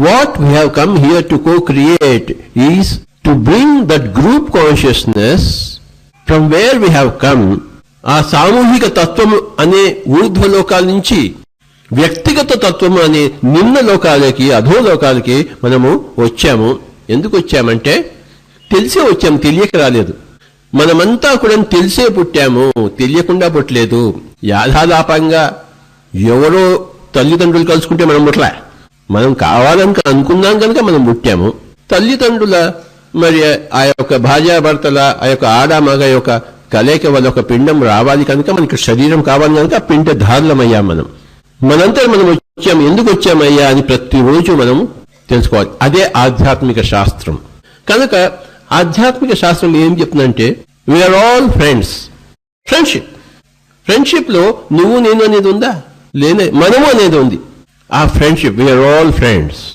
What we have come here to co-create is to bring that group consciousness from where we have come, ఆ సామూహిక తత్వము అనే ఊర్ధ్వలోకాల నుంచి వ్యక్తిగత తత్వము అనే నిమ్న లోకాలకి అధోలోకాలకి మనము వచ్చాము. ఎందుకు వచ్చామంటే తెలిసే వచ్చాము, తెలియక రాలేదు. మనమంతా కూడా తెలిసే పుట్టాము, తెలియకుండా పుట్టలేదు. యాథాలాపంగా ఎవరో తల్లిదండ్రులు కలుసుకుంటే మనం పుట్టలే, మనం కావాలని అనుకున్నాం కనుక మనం పుట్టాము. తల్లిదండ్రుల మరి ఆ యొక్క భార్యాభర్తల ఆ యొక్క ఆడ మగ యొక్క కలయిక వల్ల ఒక పిండం రావాలి కనుక మనకి శరీరం కావాలి కనుక ఆ పిండ ధారులమయ్యాం. మనంతా మనం వచ్చాము, ఎందుకు వచ్చామయ్యా అని ప్రతిరోజు మనం తెలుసుకోవాలి. అదే ఆధ్యాత్మిక శాస్త్రం. కనుక ఆధ్యాత్మిక శాస్త్రం ఏం చెప్తుందంటే వీఆర్ ఆల్ ఫ్రెండ్స్. ఫ్రెండ్షిప్ లో నువ్వు నేను అనేది ఉందా? లేనే, మనము అనేది ఉంది. ఆ ఫ్రెండ్షిప్, వీఆర్ ఆల్ ఫ్రెండ్స్.